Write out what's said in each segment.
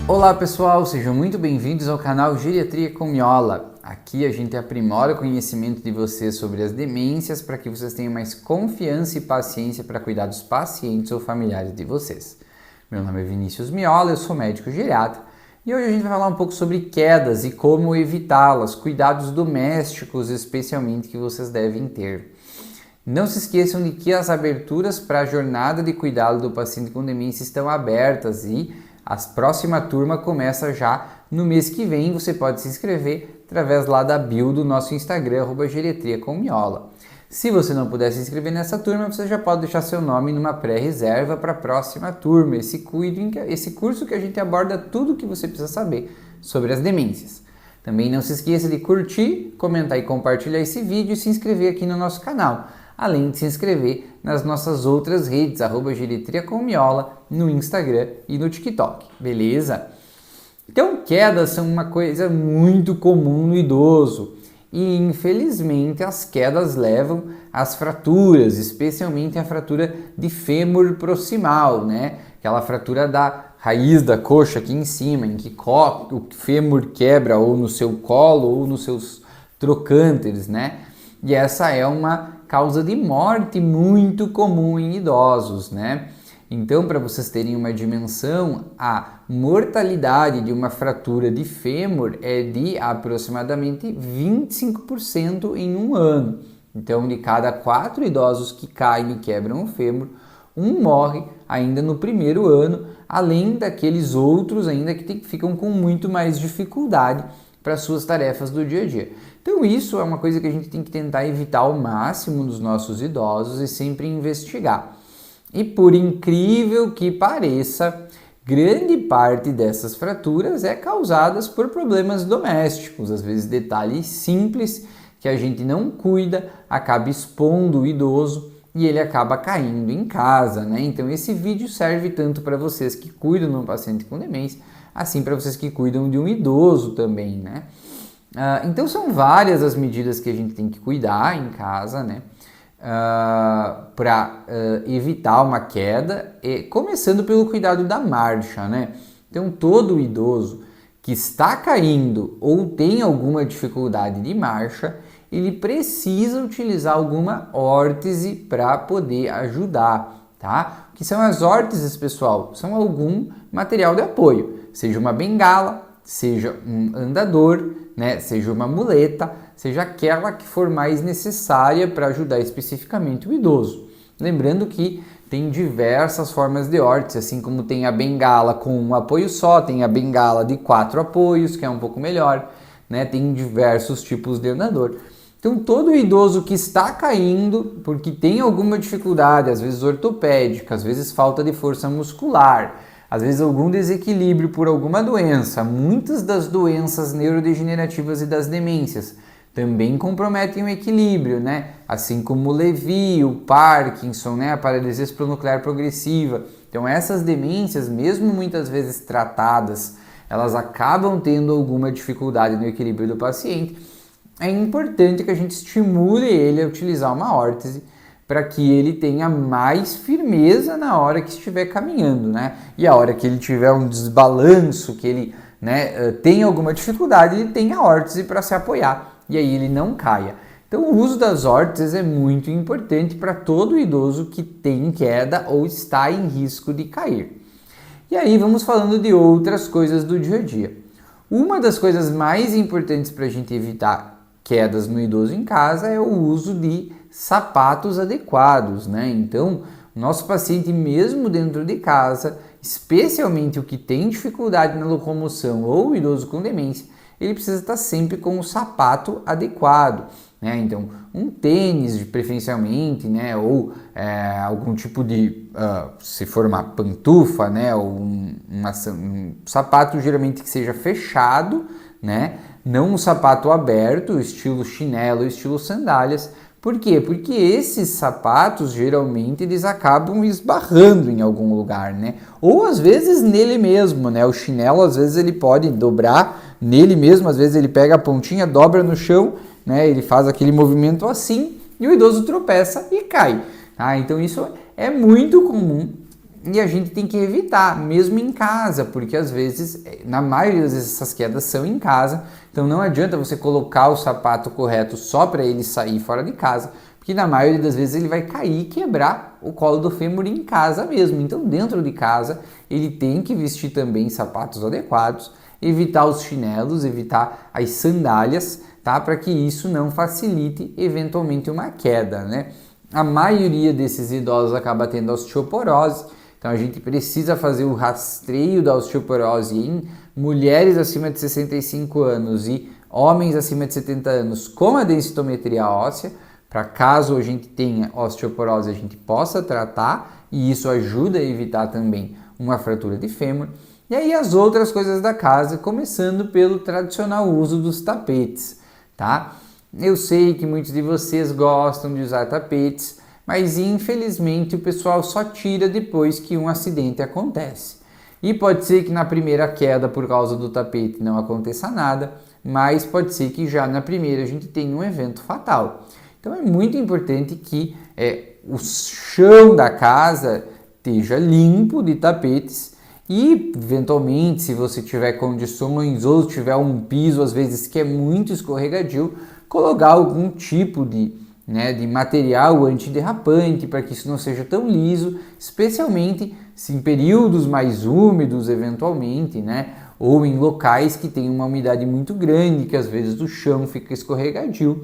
Olá pessoal, sejam muito bem-vindos ao canal Geriatria com Miola. Aqui a gente aprimora o conhecimento de vocês sobre as demências para que vocês tenham mais confiança e paciência para cuidar dos pacientes ou familiares de vocês. Meu nome é Vinícius Miola, eu sou médico geriatra e hoje a gente vai falar um pouco sobre quedas e como evitá-las, cuidados domésticos especialmente que vocês devem ter. Não se esqueçam de que as aberturas para a jornada de cuidado do paciente com demência estão abertas e a próxima turma começa já no mês que vem. Você pode se inscrever através lá da bio do nosso Instagram, @geriatriacomMiola. Se você não puder se inscrever nessa turma, você já pode deixar seu nome numa pré-reserva para a próxima turma. Esse curso que a gente aborda tudo o que você precisa saber sobre as demências. Também não se esqueça de curtir, comentar e compartilhar esse vídeo e se inscrever aqui no nosso canal. Além de se inscrever nas nossas outras redes, @geriatriacomMiola, no Instagram e no TikTok, beleza? Então, quedas são uma coisa muito comum no idoso e, infelizmente, as quedas levam às fraturas, especialmente a fratura de fêmur proximal, né? Aquela fratura da raiz da coxa aqui em cima, em que o fêmur quebra ou no seu colo ou nos seus trocânteres, né? E essa é uma causa de morte muito comum em idosos, né? Então, para vocês terem uma dimensão, a mortalidade de uma fratura de fêmur é de aproximadamente 25% em um ano. Então, de cada 4 idosos que caem e quebram o fêmur, um morre ainda no primeiro ano, além daqueles outros ainda que ficam com muito mais dificuldade para suas tarefas do dia a dia. Então isso é uma coisa que a gente tem que tentar evitar ao máximo nos nossos idosos e sempre investigar. E por incrível que pareça, grande parte dessas fraturas é causadas por problemas domésticos, às vezes detalhes simples que a gente não cuida, acaba expondo o idoso e ele acaba caindo em casa, né? Então esse vídeo serve tanto para vocês que cuidam de um paciente com demência, assim para vocês que cuidam de um idoso também, né? Então são várias as medidas que a gente tem que cuidar em casa, né? Para evitar uma queda, começando pelo cuidado da marcha, né? Então todo idoso que está caindo ou tem alguma dificuldade de marcha, ele precisa utilizar alguma órtese para poder ajudar, tá? O que são as órteses, pessoal? São algum material de apoio, seja uma bengala, seja um andador, né? Seja uma muleta, seja aquela que for mais necessária para ajudar especificamente o idoso. Lembrando que tem diversas formas de órtese, assim como tem a bengala com um apoio só, tem a bengala de 4 apoios, que é um pouco melhor, né? Tem diversos tipos de andador. Então, todo idoso que está caindo porque tem alguma dificuldade, às vezes ortopédica, às vezes falta de força muscular, às vezes algum desequilíbrio por alguma doença, muitas das doenças neurodegenerativas e das demências também comprometem o equilíbrio, né? Assim como o Lewy, o Parkinson, né? A paralisia esporonuclear progressiva. Então, essas demências, mesmo muitas vezes tratadas, elas acabam tendo alguma dificuldade no equilíbrio do paciente. É importante que a gente estimule ele a utilizar uma órtese para que ele tenha mais firmeza na hora que estiver caminhando, né? E a hora que ele tiver um desbalanço, que ele, né, tenha alguma dificuldade, ele tenha a órtese para se apoiar e aí ele não caia. Então o uso das órteses é muito importante para todo idoso que tem queda ou está em risco de cair. E aí vamos falando de outras coisas do dia a dia. Uma das coisas mais importantes para a gente evitar quedas no idoso em casa é o uso de sapatos adequados, né? Então, o nosso paciente mesmo dentro de casa, especialmente o que tem dificuldade na locomoção ou o idoso com demência, ele precisa estar sempre com o sapato adequado, né? Então, um tênis preferencialmente, né? Ou algum tipo de, se for uma pantufa, né? Ou um sapato geralmente que seja fechado, né? Não um sapato aberto, estilo chinelo, estilo sandálias. Por quê? Porque esses sapatos, geralmente, eles acabam esbarrando em algum lugar, né? Ou, às vezes, nele mesmo, né? O chinelo, às vezes, ele pode dobrar nele mesmo, às vezes, ele pega a pontinha, dobra no chão, né? Ele faz aquele movimento assim e o idoso tropeça e cai. Tá? Então, isso é muito comum e a gente tem que evitar, mesmo em casa, porque às vezes, na maioria das vezes essas quedas são em casa, então não adianta você colocar o sapato correto só para ele sair fora de casa, porque na maioria das vezes ele vai cair e quebrar o colo do fêmur em casa mesmo. Então dentro de casa ele tem que vestir também sapatos adequados, evitar os chinelos, evitar as sandálias, tá? Para que isso não facilite eventualmente uma queda, né? A maioria desses idosos acaba tendo osteoporose, então a gente precisa fazer o rastreio da osteoporose em mulheres acima de 65 anos e homens acima de 70 anos com a densitometria óssea, para caso a gente tenha osteoporose a gente possa tratar, e isso ajuda a evitar também uma fratura de fêmur. E aí as outras coisas da casa, começando pelo tradicional uso dos tapetes, tá? Eu sei que muitos de vocês gostam de usar tapetes, mas infelizmente o pessoal só tira depois que um acidente acontece. E pode ser que na primeira queda por causa do tapete não aconteça nada, mas pode ser que já na primeira a gente tenha um evento fatal. Então é muito importante que o chão da casa esteja limpo de tapetes e, eventualmente, se você tiver condições ou tiver um piso, às vezes, que é muito escorregadio, colocar algum tipo de material antiderrapante para que isso não seja tão liso, especialmente se em períodos mais úmidos, eventualmente, né? Ou em locais que tem uma umidade muito grande, que às vezes o chão fica escorregadio.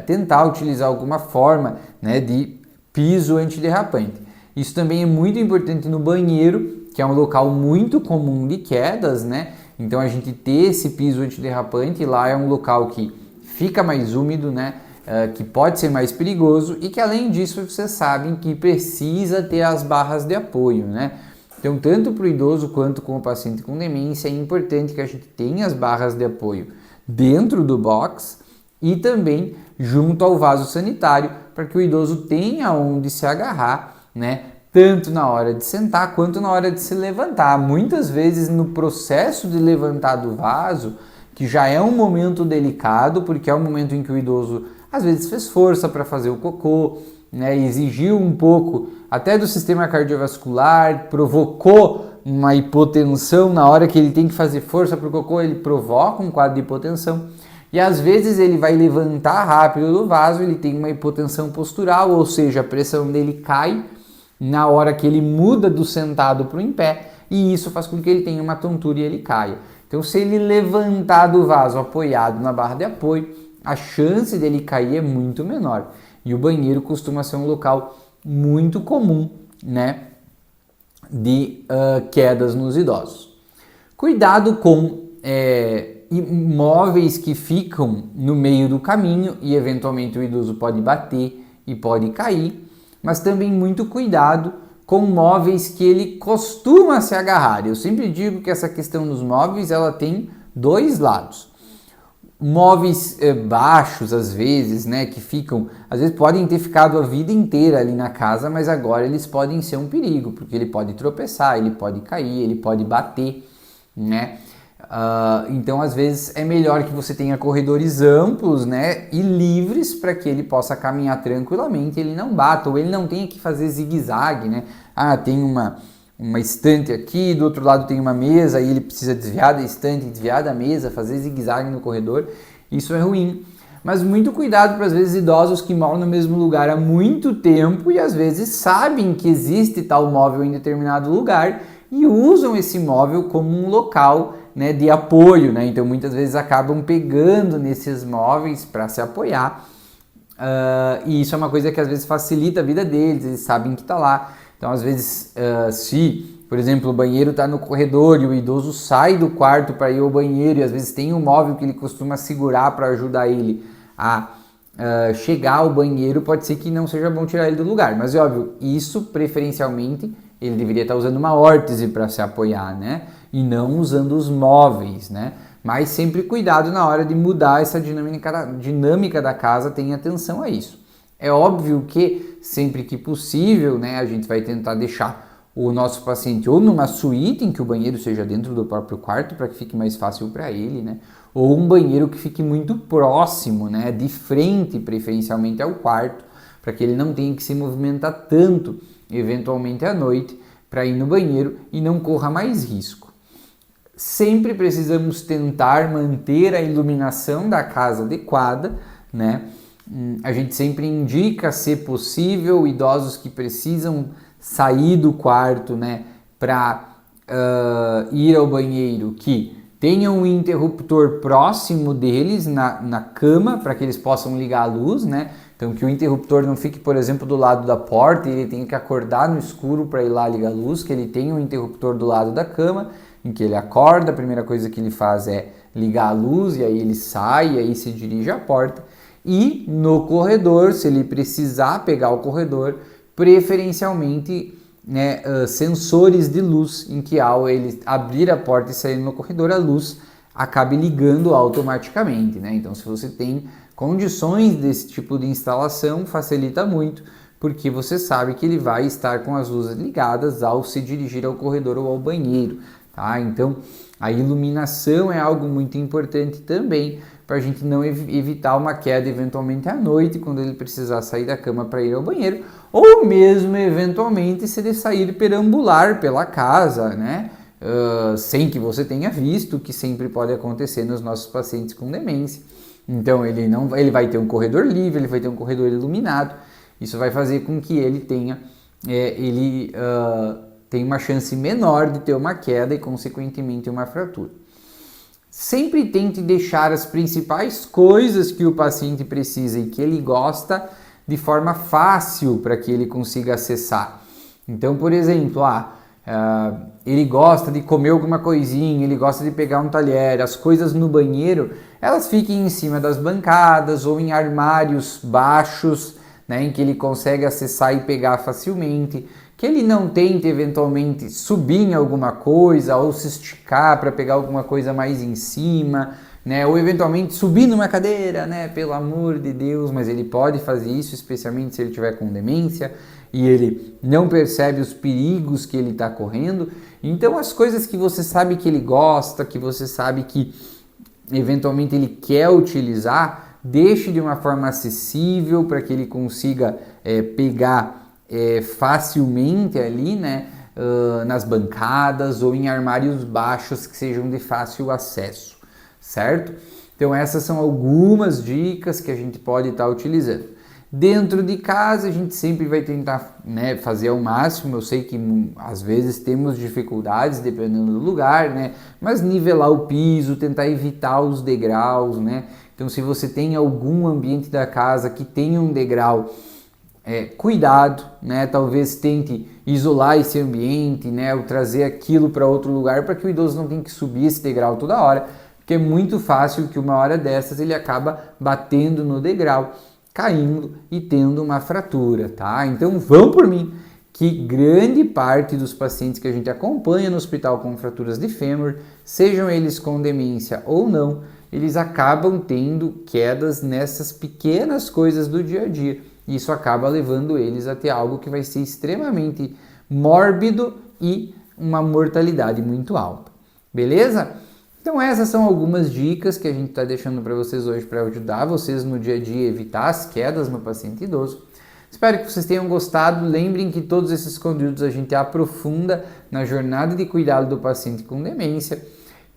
Tentar utilizar alguma forma, né, de piso antiderrapante. Isso também é muito importante no banheiro, que é um local muito comum de quedas, né? Então a gente ter esse piso antiderrapante lá é um local que fica mais úmido, né? Que pode ser mais perigoso e que além disso vocês sabem que precisa ter as barras de apoio, né? Então tanto para o idoso quanto com o paciente com demência é importante que a gente tenha as barras de apoio dentro do box e também junto ao vaso sanitário para que o idoso tenha onde se agarrar, né? Tanto na hora de sentar quanto na hora de se levantar. Muitas vezes no processo de levantar do vaso, que já é um momento delicado, porque é o momento em que o idoso às vezes fez força para fazer o cocô, né? Exigiu um pouco até do sistema cardiovascular, provocou uma hipotensão na hora que ele tem que fazer força para o cocô, ele provoca um quadro de hipotensão. E às vezes ele vai levantar rápido do vaso, ele tem uma hipotensão postural, ou seja, a pressão dele cai na hora que ele muda do sentado para o em pé, e isso faz com que ele tenha uma tontura e ele caia. Então, se ele levantar do vaso apoiado na barra de apoio, a chance dele cair é muito menor. E o banheiro costuma ser um local muito comum, né, de quedas nos idosos. Cuidado com imóveis que ficam no meio do caminho e eventualmente o idoso pode bater e pode cair, mas também muito cuidado com móveis que ele costuma se agarrar. Eu sempre digo que essa questão dos móveis ela tem dois lados. Móveis baixos às vezes, né, que ficam, às vezes podem ter ficado a vida inteira ali na casa, mas agora eles podem ser um perigo, porque ele pode tropeçar, ele pode cair, ele pode bater, né? Então às vezes é melhor que você tenha corredores amplos, né, e livres para que ele possa caminhar tranquilamente, ele não bata ou ele não tenha que fazer zigue-zague, né? Tem uma estante aqui, do outro lado tem uma mesa e ele precisa desviar da estante, desviar da mesa, fazer zigue-zague no corredor. Isso é ruim. Mas muito cuidado para às vezes idosos que moram no mesmo lugar há muito tempo e às vezes sabem que existe tal móvel em determinado lugar e usam esse móvel como um local, né, de apoio, né? Então muitas vezes acabam pegando nesses móveis para se apoiar e isso é uma coisa que às vezes facilita a vida deles, eles sabem que está lá. Então às vezes se, por exemplo, o banheiro está no corredor e o idoso sai do quarto para ir ao banheiro e às vezes tem um móvel que ele costuma segurar para ajudar ele a chegar ao banheiro, pode ser que não seja bom tirar ele do lugar, mas é óbvio, isso preferencialmente ele deveria estar usando uma órtese para se apoiar, né? E não usando os móveis, né? Mas sempre cuidado na hora de mudar essa dinâmica da casa, tenha atenção a isso. É óbvio que sempre que possível, né, a gente vai tentar deixar o nosso paciente ou numa suíte em que o banheiro seja dentro do próprio quarto para que fique mais fácil para ele, né? Ou um banheiro que fique muito próximo, né, de frente preferencialmente ao quarto, para que ele não tenha que se movimentar tanto eventualmente à noite, para ir no banheiro e não corra mais risco. Sempre precisamos tentar manter a iluminação da casa adequada, né? A gente sempre indica, se possível, idosos que precisam sair do quarto, né, para ir ao banheiro, que tenham um interruptor próximo deles na cama, para que eles possam ligar a luz, né? Então que o interruptor não fique, por exemplo, do lado da porta e ele tenha que acordar no escuro para ir lá ligar a luz, que ele tenha um interruptor do lado da cama, em que ele acorda, a primeira coisa que ele faz é ligar a luz e aí ele sai e aí se dirige à porta. E no corredor, se ele precisar pegar o corredor, preferencialmente, né, sensores de luz, em que ao ele abrir a porta e sair no corredor, a luz acabe ligando automaticamente, né? Então, se você tem condições desse tipo de instalação, facilita muito, porque você sabe que ele vai estar com as luzes ligadas ao se dirigir ao corredor ou ao banheiro, tá? Então, a iluminação é algo muito importante também, para a gente não evitar uma queda eventualmente à noite, quando ele precisar sair da cama para ir ao banheiro, ou mesmo eventualmente se ele sair perambular pela casa, né? Sem que você tenha visto, que sempre pode acontecer nos nossos pacientes com demência. Então ele vai ter um corredor livre, ele vai ter um corredor iluminado. Isso vai fazer com que ele tenha uma chance menor de ter uma queda e consequentemente uma fratura. Sempre tente deixar as principais coisas que o paciente precisa e que ele gosta de forma fácil para que ele consiga acessar. Então, por exemplo, ele gosta de comer alguma coisinha, ele gosta de pegar um talher, as coisas no banheiro, elas fiquem em cima das bancadas ou em armários baixos, né, em que ele consegue acessar e pegar facilmente. Que ele não tente eventualmente subir em alguma coisa ou se esticar para pegar alguma coisa mais em cima, né? Ou eventualmente subir numa cadeira, né? Pelo amor de Deus, mas ele pode fazer isso, especialmente se ele tiver com demência e ele não percebe os perigos que ele está correndo. Então as coisas que você sabe que ele gosta, que você sabe que eventualmente ele quer utilizar, deixe de uma forma acessível para que ele consiga pegar facilmente ali, né, nas bancadas ou em armários baixos que sejam de fácil acesso, certo? Então essas são algumas dicas que a gente pode estar utilizando. Dentro de casa a gente sempre vai tentar, né, fazer ao máximo. Eu sei que às vezes temos dificuldades dependendo do lugar, né, mas nivelar o piso, tentar evitar os degraus, né? Então se você tem algum ambiente da casa que tenha um degrau, cuidado, né? Talvez tente isolar esse ambiente, né? Ou trazer aquilo para outro lugar para que o idoso não tenha que subir esse degrau toda hora, porque é muito fácil que uma hora dessas ele acaba batendo no degrau, caindo e tendo uma fratura, tá? Então vão por mim que grande parte dos pacientes que a gente acompanha no hospital com fraturas de fêmur, sejam eles com demência ou não, eles acabam tendo quedas nessas pequenas coisas do dia a dia. Isso acaba levando eles a ter algo que vai ser extremamente mórbido e uma mortalidade muito alta. Beleza? Então essas são algumas dicas que a gente está deixando para vocês hoje para ajudar vocês no dia a dia a evitar as quedas no paciente idoso. Espero que vocês tenham gostado. Lembrem que todos esses conteúdos a gente aprofunda na jornada de cuidado do paciente com demência,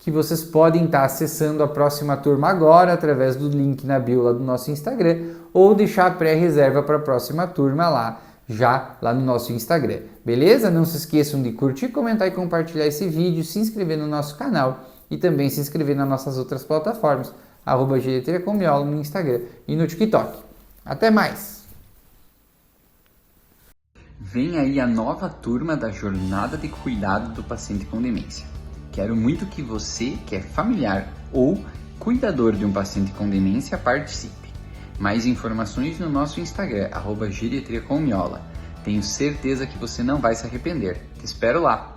que vocês podem estar acessando a próxima turma agora através do link na bio lá do nosso Instagram, ou deixar a pré-reserva para a próxima turma lá no nosso Instagram. Beleza? Não se esqueçam de curtir, comentar e compartilhar esse vídeo, se inscrever no nosso canal e também se inscrever nas nossas outras plataformas, @geriatriacomiola no Instagram e no TikTok. Até mais! Vem aí a nova turma da Jornada de Cuidado do Paciente com Demência. Quero muito que você, que é familiar ou cuidador de um paciente com demência, participe. Mais informações no nosso Instagram, @geriatriacomiola. Tenho certeza que você não vai se arrepender. Te espero lá!